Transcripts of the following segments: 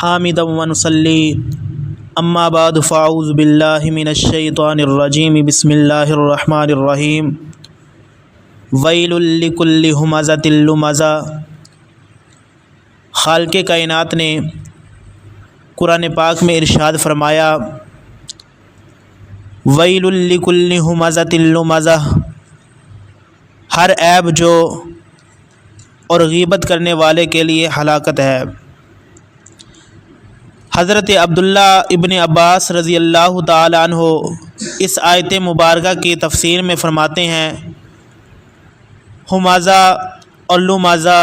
حامدا ونصلی اما بعد فاعوذ باللہ من الشیطان الرجیم بسم اللہ الرحمن الرحیم ویل لکل ہمزۃ لمزہ۔ خالق کائنات نے قرآن پاک میں ارشاد فرمایا ویل لکل ہمزۃ لمزہ، ہر عیب جو اور غیبت کرنے والے کے لیے ہلاکت ہے۔ حضرت عبداللہ ابن عباس رضی اللہ تعالیٰ عنہ اس آیت مبارکہ کی تفسیر میں فرماتے ہیں ہمازہ اور لمازہ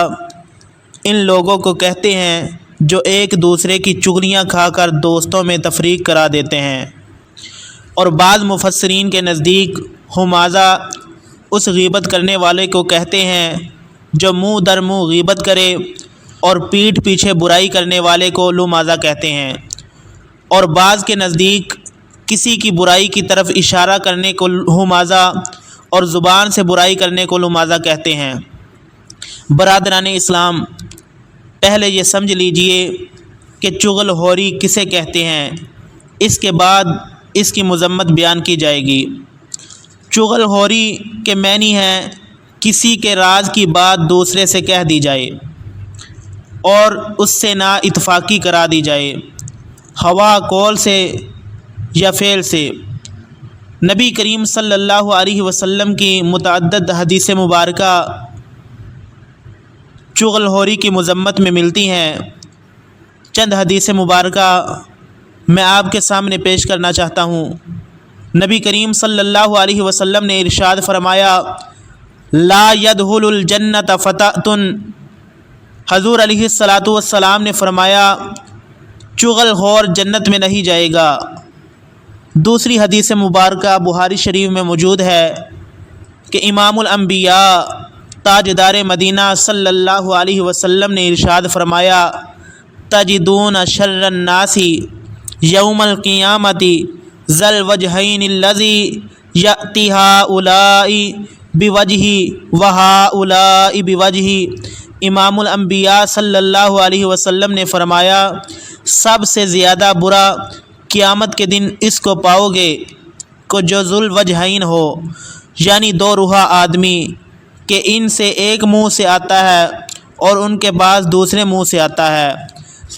ان لوگوں کو کہتے ہیں جو ایک دوسرے کی چغلیاں کھا کر دوستوں میں تفریق کرا دیتے ہیں، اور بعض مفسرین کے نزدیک ہمازہ اس غیبت کرنے والے کو کہتے ہیں جو منہ در منہ غیبت کرے، اور پیٹھ پیچھے برائی کرنے والے کو لمازہ کہتے ہیں، اور بعض کے نزدیک کسی کی برائی کی طرف اشارہ کرنے کو ہمازہ اور زبان سے برائی کرنے کو لمازہ کہتے ہیں۔ برادران اسلام، پہلے یہ سمجھ لیجئے کہ چغل خوری کسے کہتے ہیں، اس کے بعد اس کی مذمت بیان کی جائے گی۔ چغل خوری کے معنی ہے کسی کے راز کی بات دوسرے سے کہہ دی جائے اور اس سے نا اتفاقی کرا دی جائے، ہوا قول سے یا فعل سے۔ نبی کریم صلی اللہ علیہ وسلم کی متعدد حدیث مبارکہ چغل خوری کی مذمت میں ملتی ہیں۔ چند حدیث مبارکہ میں آپ کے سامنے پیش کرنا چاہتا ہوں۔ نبی کریم صلی اللہ علیہ وسلم نے ارشاد فرمایا لا يدخل الجنۃ فتاۃ، حضور علیہ الصلاۃ والسلام نے فرمایا چغل خور جنت میں نہیں جائے گا۔ دوسری حدیث مبارکہ بخاری شریف میں موجود ہے کہ امام الانبیاء تاجدار مدینہ صلی اللہ علیہ وسلم نے ارشاد فرمایا تجدون شر الناس یوم القیامۃ ذا الوجہین الذی یأتی ہؤلاء بوجہہ وہؤلاء بوجہہ۔ امام الانبیاء صلی اللہ علیہ وسلم نے فرمایا سب سے زیادہ برا قیامت کے دن اس کو پاؤ گے کہ جو ذو الوجہین ہو، یعنی دو روحا آدمی، کہ ان سے ایک منہ سے آتا ہے اور ان کے بعد دوسرے منہ سے آتا ہے۔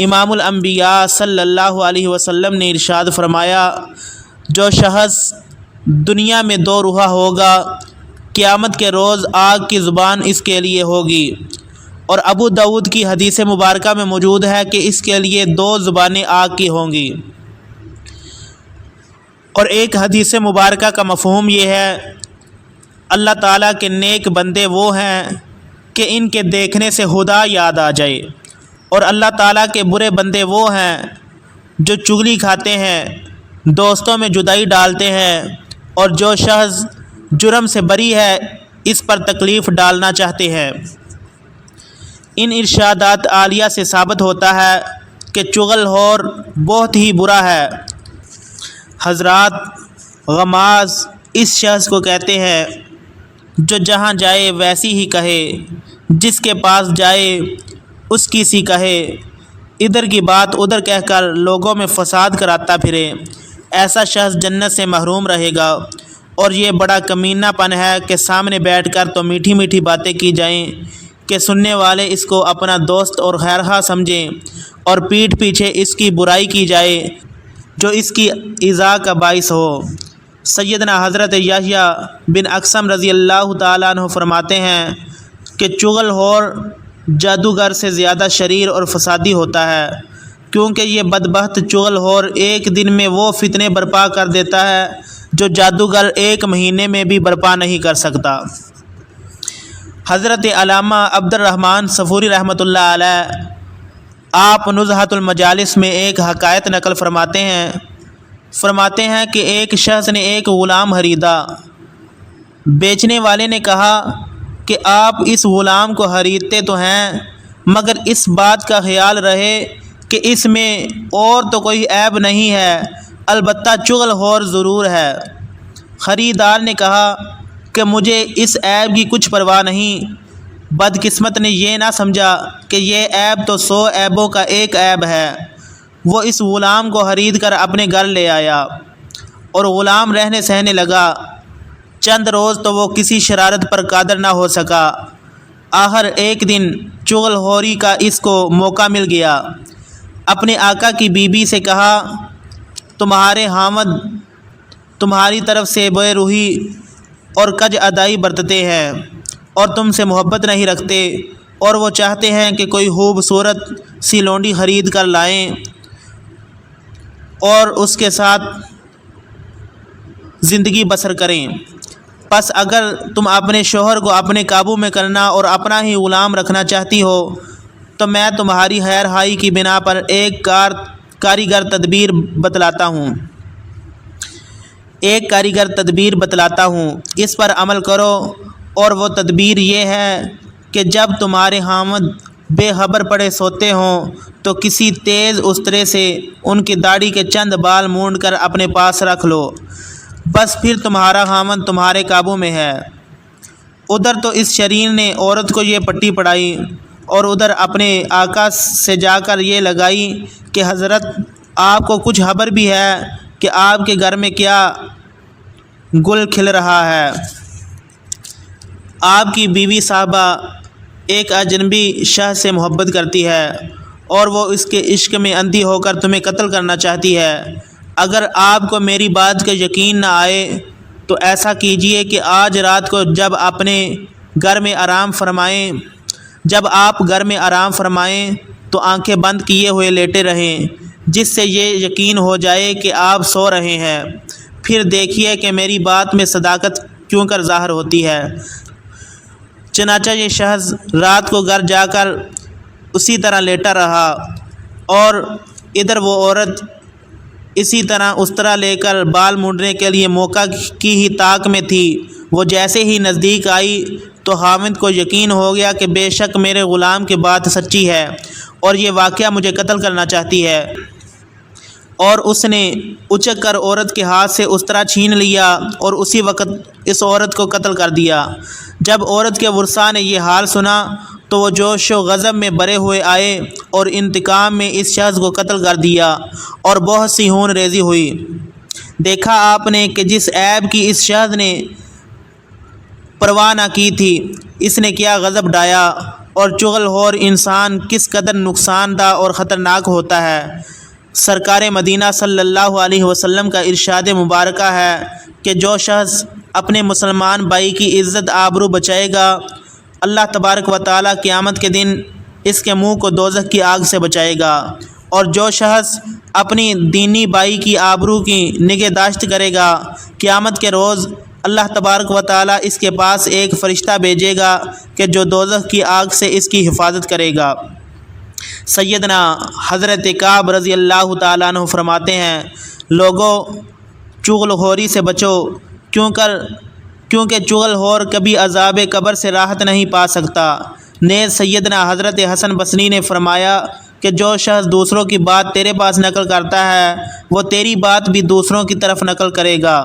امام الانبیاء صلی اللہ علیہ وسلم نے ارشاد فرمایا جو شخص دنیا میں دو روحا ہوگا، قیامت کے روز آگ کی زبان اس کے لیے ہوگی، اور ابو داؤد کی حدیث مبارکہ میں موجود ہے کہ اس کے لیے دو زبانیں آگ کی ہوں گی۔ اور ایک حدیث مبارکہ کا مفہوم یہ ہے اللہ تعالیٰ کے نیک بندے وہ ہیں کہ ان کے دیکھنے سے خدا یاد آ جائے، اور اللہ تعالیٰ کے برے بندے وہ ہیں جو چغلی کھاتے ہیں، دوستوں میں جدائی ڈالتے ہیں، اور جو شخص جرم سے بری ہے اس پر تکلیف ڈالنا چاہتے ہیں۔ ان ارشادات عالیہ سے ثابت ہوتا ہے کہ چغل خور بہت ہی برا ہے۔ حضرات، غماز اس شخص کو کہتے ہیں جو جہاں جائے ویسی ہی کہے، جس کے پاس جائے اس کی سی کہے، ادھر کی بات ادھر کہہ کر لوگوں میں فساد کراتا پھرے، ایسا شخص جنت سے محروم رہے گا۔ اور یہ بڑا کمینہ پن ہے کہ سامنے بیٹھ کر تو میٹھی میٹھی باتیں کی جائیں کہ سننے والے اس کو اپنا دوست اور خیرخواہ سمجھیں، اور پیٹھ پیچھے اس کی برائی کی جائے جو اس کی ایذا کا باعث ہو۔ سیدنا حضرت یحییٰ بن اقسم رضی اللہ تعالیٰ عنہ فرماتے ہیں کہ چغل خور جادوگر سے زیادہ شریر اور فسادی ہوتا ہے، کیونکہ یہ بدبخت چغل خور ایک دن میں وہ فتنے برپا کر دیتا ہے جو جادوگر ایک مہینے میں بھی برپا نہیں کر سکتا۔ حضرت علامہ عبد الرحمن صفوری رحمۃ اللہ علیہ آپ نزہۃ المجالس میں ایک حکایت نقل فرماتے ہیں کہ ایک شخص نے ایک غلام خریدا۔ بیچنے والے نے کہا کہ آپ اس غلام کو خریدتے تو ہیں، مگر اس بات کا خیال رہے کہ اس میں اور تو کوئی عیب نہیں ہے، البتہ چغل خور ضرور ہے۔ خریدار نے کہا کہ مجھے اس عیب کی کچھ پرواہ نہیں، بدقسمت نے یہ نہ سمجھا کہ یہ عیب تو 100 عیبوں کا ایک عیب ہے، وہ اس غلام کو خرید کر اپنے گھر لے آیا اور غلام رہنے سہنے لگا۔ چند روز تو وہ کسی شرارت پر قادر نہ ہو سکا۔ آخر ایک دن چغل خوری کا اس کو موقع مل گیا۔ اپنے آقا کی بیوی سے کہا، تمہارے خاوند تمہاری طرف سے بے روحی اور کج ادائی برتتے ہیں اور تم سے محبت نہیں رکھتے، اور وہ چاہتے ہیں کہ کوئی خوبصورت سی لونڈی خرید کر لائیں اور اس کے ساتھ زندگی بسر کریں۔ پس اگر تم اپنے شوہر کو اپنے قابو میں کرنا اور اپنا ہی غلام رکھنا چاہتی ہو تو میں تمہاری خیر خواہی کی بنا پر ایک کاریگر تدبیر بتلاتا ہوں، اس پر عمل کرو۔ اور وہ تدبیر یہ ہے کہ جب تمہارے خاوند بے خبر پڑے سوتے ہوں تو کسی تیز استرے سے ان کی داڑھی کے چند بال مونڈ کر اپنے پاس رکھ لو، بس پھر تمہارا خاوند تمہارے قابو میں ہے۔ ادھر تو اس شریر نے عورت کو یہ پٹی پڑھائی اور ادھر اپنے آقا سے جا کر یہ لگائی کہ حضرت آپ کو کچھ خبر بھی ہے کہ آپ کے گھر میں کیا گل کھل رہا ہے؟ آپ کی بیوی صاحبہ ایک اجنبی شخص سے محبت کرتی ہے اور وہ اس کے عشق میں اندھی ہو کر تمہیں قتل کرنا چاہتی ہے۔ اگر آپ کو میری بات کا یقین نہ آئے تو ایسا کیجئے کہ آج رات کو جب آپ گھر میں آرام فرمائیں تو آنکھیں بند کیے ہوئے لیٹے رہیں، جس سے یہ یقین ہو جائے کہ آپ سو رہے ہیں۔ پھر دیکھیے کہ میری بات میں صداقت کیوں کر ظاہر ہوتی ہے۔ چنانچہ یہ شخص رات کو گھر جا کر اسی طرح لیٹا رہا اور ادھر وہ عورت اسی طرح استرا لے کر بال مونڈنے کے لیے موقع کی ہی طاق میں تھی۔ وہ جیسے ہی نزدیک آئی تو خاوند کو یقین ہو گیا کہ بے شک میرے غلام کی بات سچی ہے اور یہ واقعہ مجھے قتل کرنا چاہتی ہے، اور اس نے اچک کر عورت کے ہاتھ سے استرا چھین لیا اور اسی وقت اس عورت کو قتل کر دیا۔ جب عورت کے ورثاء نے یہ حال سنا تو وہ جوش و غضب میں بھرے ہوئے آئے اور انتقام میں اس شخص کو قتل کر دیا اور بہت سی خون ریزی ہوئی۔ دیکھا آپ نے کہ جس عیب کی اس شخص نے پرواہ نہ کی تھی، اس نے کیا غضب ڈھایا، اور چغل خور انسان کس قدر نقصان دہ اور خطرناک ہوتا ہے۔ سرکار مدینہ صلی اللہ علیہ وسلم کا ارشاد مبارکہ ہے کہ جو شخص اپنے مسلمان بھائی کی عزت آبرو بچائے گا، اللہ تبارک و تعالیٰ قیامت کے دن اس کے منہ کو دوزخ کی آگ سے بچائے گا، اور جو شخص اپنی دینی بھائی کی آبرو کی نگہداشت کرے گا، قیامت کے روز اللہ تبارک و تعالیٰ اس کے پاس ایک فرشتہ بھیجے گا کہ جو دوزخ کی آگ سے اس کی حفاظت کرے گا۔ سیدنا حضرت کعب رضی اللہ تعالیٰ عنہ فرماتے ہیں، لوگوں چغل خوری سے بچو، کیونکہ چغل خور کبھی عذاب قبر سے راحت نہیں پا سکتا۔ نیز سیدنا حضرت حسن بصری نے فرمایا کہ جو شخص دوسروں کی بات تیرے پاس نقل کرتا ہے وہ تیری بات بھی دوسروں کی طرف نقل کرے گا۔